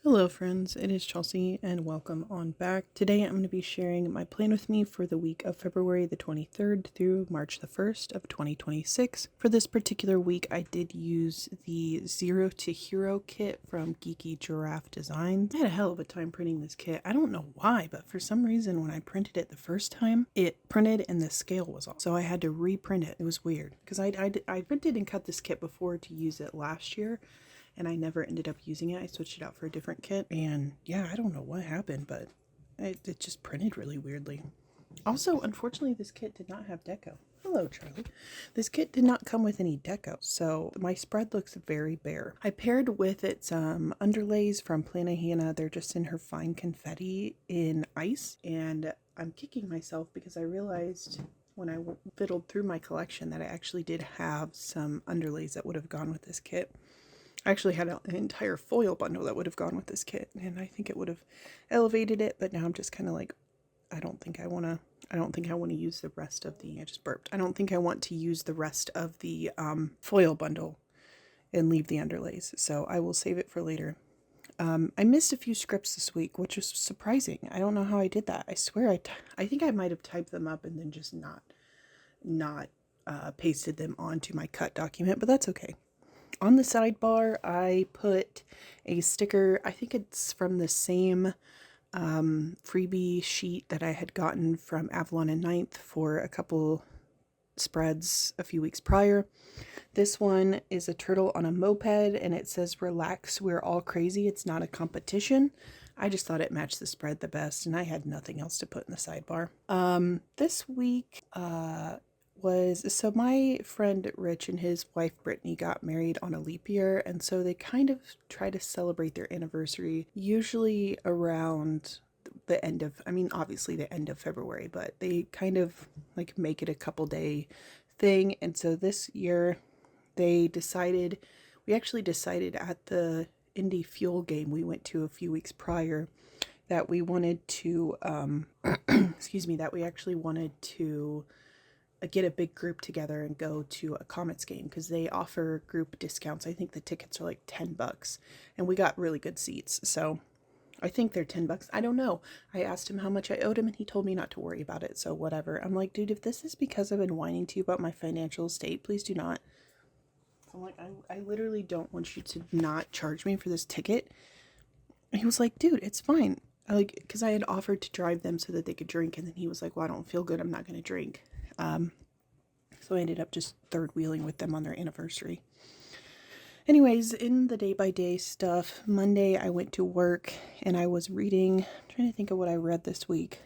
Hello friends, it is Chelsea and welcome on back. Today I'm going to be sharing my plan with me for the week of February the 23rd through March the 1st of 2026. For this particular week I did use the Zero to Hero kit from Geeky Giraffe Designs. I had a hell of a time printing this kit. I don't know why, but for some reason when I printed it the first time, it printed and the scale was off. So I had to reprint it. It was weird because I printed and cut this kit before to use it last year, and I never ended up using it. I switched it out for a different kit, and yeah, I don't know what happened, but it just printed really weirdly. Also, unfortunately, this kit did not have deco. Hello, Charlie. This kit did not come with any deco, so my spread looks very bare. I paired with it some underlays from Plana. They're just in her fine confetti in ice, and I'm kicking myself because I realized when I fiddled through my collection that I actually did have some underlays that would have gone with this kit. I actually had an entire foil bundle that would have gone with this kit, and I think it would have elevated it, but now I'm just kind of like, I don't think I want to use the rest of the, I just burped. I don't think I want to use the rest of the foil bundle and leave the underlays, so I will save it for later. I missed a few scripts this week, which was surprising. I don't know how I did that. I swear I think I might have typed them up and then just not pasted them onto my cut document, but that's okay. On the sidebar, I put a sticker. I think it's from the same freebie sheet that I had gotten from Avalon and Ninth for a couple spreads a few weeks prior. This one is a turtle on a moped, and it says, "Relax, we're all crazy. It's not a competition." I just thought it matched the spread the best, and I had nothing else to put in the sidebar. This week, so my friend Rich and his wife Brittany got married on a leap year, and so they kind of try to celebrate their anniversary usually around the end of, obviously the end of February, but they kind of like make it a couple day thing. And so this year we actually decided at the Indy Fuel game we went to a few weeks prior that we wanted to that we actually wanted to get a big group together and go to a Comets game because they offer group discounts. I think the tickets are like $10, and we got really good seats. So I think they're $10. I don't know. I asked him how much I owed him, and he told me not to worry about it. So whatever. I'm like, dude, if this is because I've been whining to you about my financial state, please do not. I'm like, I literally don't want you to not charge me for this ticket. And he was like, dude, it's fine. Because I had offered to drive them so that they could drink, and then he was like, well, I don't feel good. I'm not going to drink. So I ended up just third wheeling with them on their anniversary. Anyways, in the day-by-day stuff, Monday I went to work and I was reading, I'm trying to think of what I read this week.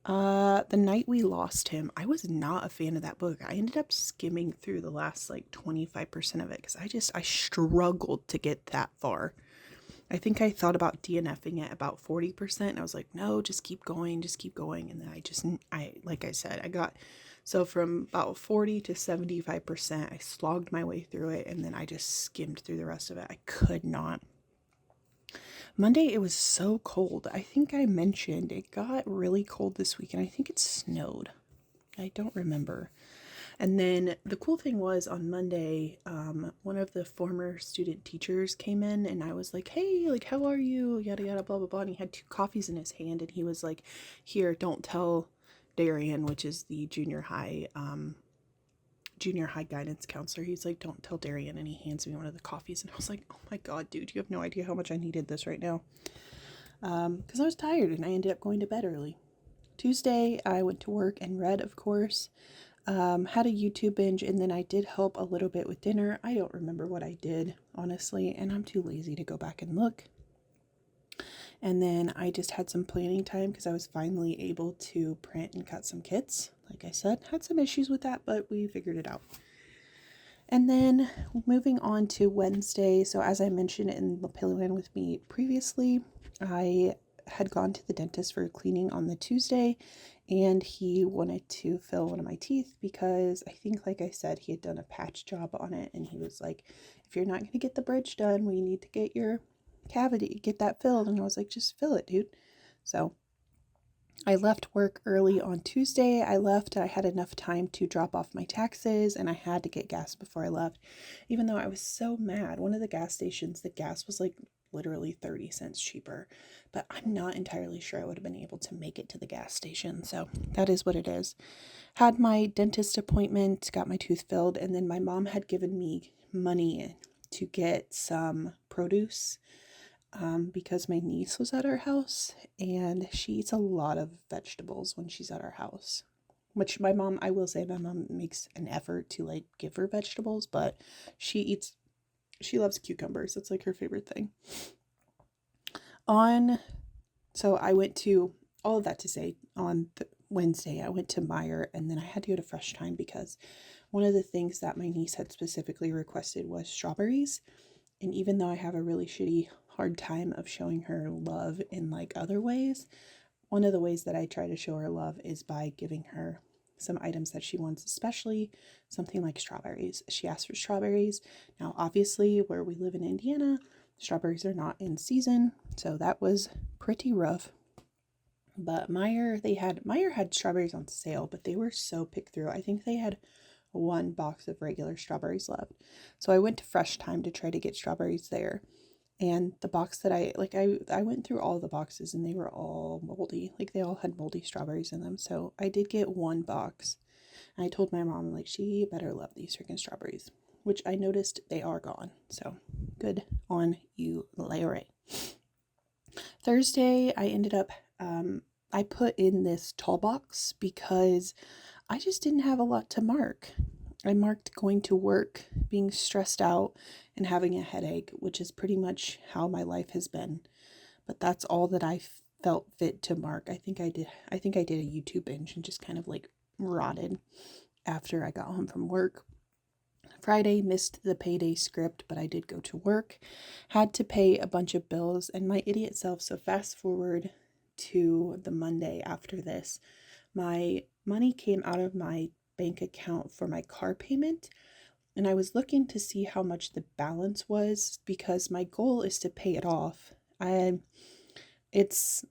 The Night We Lost Him. I was not a fan of that book. I ended up skimming through the last like 25% of it because I struggled to get that far. I think I thought about DNFing it about 40%. And I was like, no, just keep going. And then like I said, so from about 40 to 75%, I slogged my way through it. And then I just skimmed through the rest of it. I could not. Monday, it was so cold. I think I mentioned it got really cold this week, and I think it snowed. I don't remember. And then the cool thing was on Monday, one of the former student teachers came in, and I was like, hey, like, how are you? Yada, yada, blah, blah, blah. And he had 2 coffees in his hand, and he was like, here, don't tell Darian, which is the junior high guidance counselor. He's like, don't tell Darian. And he hands me one of the coffees. And I was like, oh my God, dude, you have no idea how much I needed this right now. Because I was tired and I ended up going to bed early. Tuesday, I went to work and read, of course. Had a YouTube binge, and then I did help a little bit with dinner. I don't remember what I did, honestly, and I'm too lazy to go back and look. And then I just had some planning time because I was finally able to print and cut some kits. Like I said, had some issues with that, but we figured it out. And then moving on to Wednesday. So as I mentioned in the Pillow In with me previously, I had gone to the dentist for cleaning on the Tuesday, and he wanted to fill one of my teeth because I think, like I said, he had done a patch job on it, and he was like, if you're not going to get the bridge done, we need to get your cavity, get that filled. And I was like, just fill it, dude. So I left work early on Tuesday. I had enough time to drop off my taxes, and I had to get gas before I left, even though I was so mad. One of the gas stations, the gas was like literally 30 cents cheaper. But I'm not entirely sure I would have been able to make it to the gas station. So that is what it is. Had my dentist appointment, got my tooth filled, and then my mom had given me money to get some produce because my niece was at our house and she eats a lot of vegetables when she's at our house. Which I will say my mom makes an effort to like give her vegetables, but she loves cucumbers. That's like her favorite thing. So I went to, all of that to say, on Wednesday, I went to Meijer and then I had to go to Fresh Time because one of the things that my niece had specifically requested was strawberries. And even though I have a really shitty hard time of showing her love in like other ways, one of the ways that I try to show her love is by giving her some items that she wants, especially something like strawberries. She asked for strawberries. Now, obviously, where we live in Indiana, strawberries are not in season, so that was pretty rough. But Meijer had strawberries on sale, but they were so picked through. I think they had one box of regular strawberries left. So I went to Fresh Time to try to get strawberries there. And the box that I went through all the boxes and they were all moldy. Like they all had moldy strawberries in them. So I did get one box. And I told my mom, like, she better love these freaking strawberries, which I noticed they are gone. So good on you, Larry. Thursday, I ended up, I put in this tall box because I just didn't have a lot to mark. I marked going to work, being stressed out, and having a headache, which is pretty much how my life has been. But that's all that I felt fit to mark. I think I did a YouTube binge and just kind of like rotted after I got home from work. Friday, missed the payday script, but I did go to work. Had to pay a bunch of bills and my idiot self. So fast forward to the Monday after this, my money came out of my bank account for my car payment. And I was looking to see how much the balance was because my goal is to pay it off. It's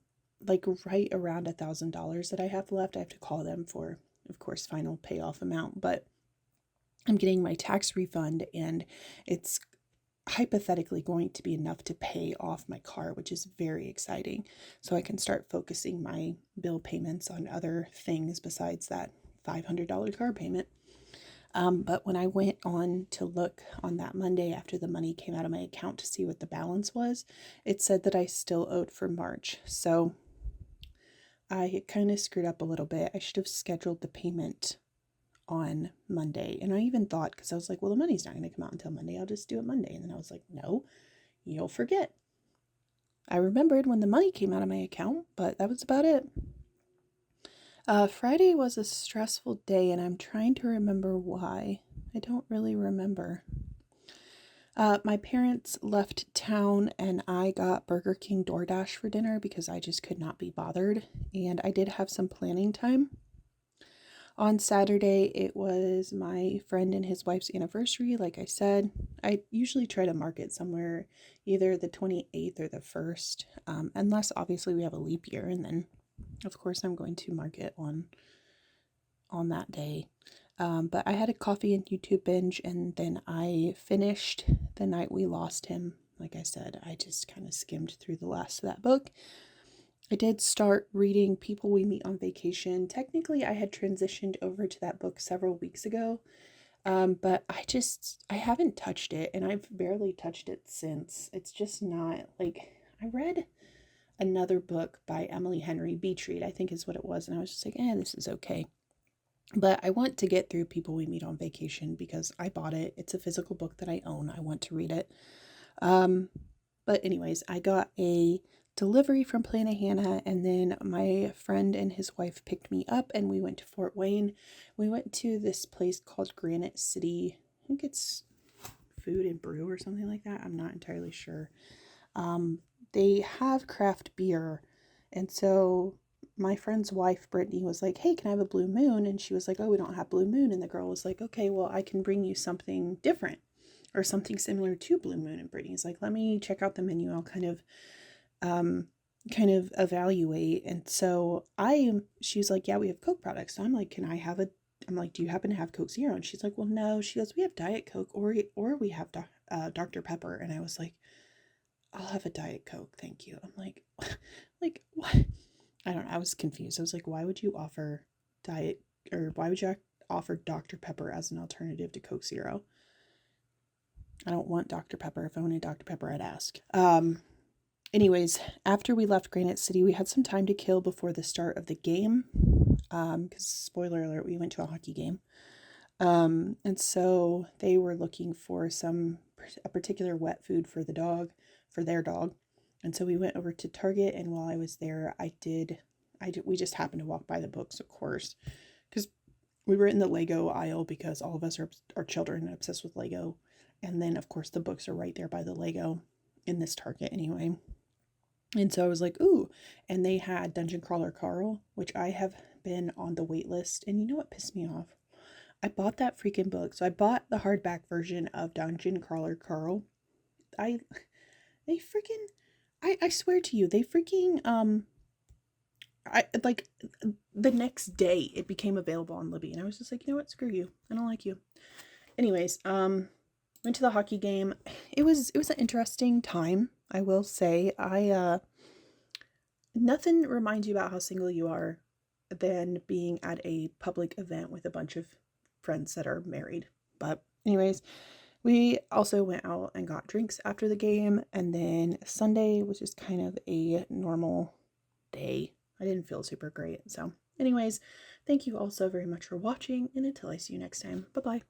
like right around $1,000 that I have left. I have to call them for, of course, final payoff amount, but I'm getting my tax refund and it's hypothetically going to be enough to pay off my car, which is very exciting. So I can start focusing my bill payments on other things besides that $500 car payment. But when I went on to look on that Monday after the money came out of my account to see what the balance was, it said that I still owed for March. So I kind of screwed up a little bit. I should have scheduled the payment on Monday. And I even thought, because I was like, well, the money's not going to come out until Monday. I'll just do it Monday. And then I was like, no, you'll forget. I remembered when the money came out of my account, but that was about it. Friday was a stressful day, and I'm trying to remember why. I don't really remember. My parents left town, and I got Burger King DoorDash for dinner because I just could not be bothered, and I did have some planning time. On Saturday, it was my friend and his wife's anniversary. Like I said, I usually try to mark it somewhere either the 28th or the 1st, unless obviously we have a leap year, and then of course I'm going to mark it on that day. But I had a coffee and YouTube binge, and then I finished The Night We Lost Him. Like I said, I just kind of skimmed through the last of that book. I did start reading People We Meet on Vacation. Technically, I had transitioned over to that book several weeks ago, but I haven't touched it, and I've barely touched it since. It's just not, like, I read another book by Emily Henry, Beach Read, I think is what it was, and I was just like, this is okay. But I want to get through People We Meet on Vacation because I bought it. It's a physical book that I own. I want to read it. But anyways, I got a delivery from Planet Hannah, and then my friend and his wife picked me up and we went to Fort Wayne. We went to this place called Granite City. I think it's Food and Brew or something like that. I'm not entirely sure. They have craft beer, and so my friend's wife Brittany was like, hey, can I have a Blue Moon? And she was like, oh, we don't have Blue Moon. And the girl was like, okay, well, I can bring you something different or something similar to Blue Moon. And Brittany's like, let me check out the menu. I'll kind of evaluate. And so she's like, yeah, we have Coke products. So I'm like, I'm like, do you happen to have Coke Zero? And she's like, well, no. She goes, we have Diet Coke or we have Dr. Pepper. And I was like, I'll have a Diet Coke, thank you. I'm like, like, what? I don't know. I was confused. I was like, why would you offer Diet, or why would you offer Dr. Pepper as an alternative to Coke Zero? I don't want Dr. Pepper. If I wanted Dr. Pepper, I'd ask. Anyways, after we left Granite City, we had some time to kill before the start of the game. Because spoiler alert, we went to a hockey game. And so they were looking for a particular wet food for their dog. And so we went over to Target, and while I was there, we just happened to walk by the books, of course, because we were in the Lego aisle because all of us are children and obsessed with Lego. And then, of course, the books are right there by the Lego in this Target anyway. And so I was like, ooh, and they had Dungeon Crawler Carl, which I have been on the wait list. And you know what pissed me off? I bought that freaking book. So I bought the hardback version of Dungeon Crawler Carl. I swear to you, they freaking, I like the next day it became available on Libby, and I was just like, you know what, screw you. I don't like you. Anyways, went to the hockey game. It was an interesting time, I will say. Nothing reminds you about how single you are than being at a public event with a bunch of friends that are married. But anyways, we also went out and got drinks after the game, and then Sunday was just kind of a normal day. I didn't feel super great. So anyways, thank you all so very much for watching, and until I see you next time, bye bye.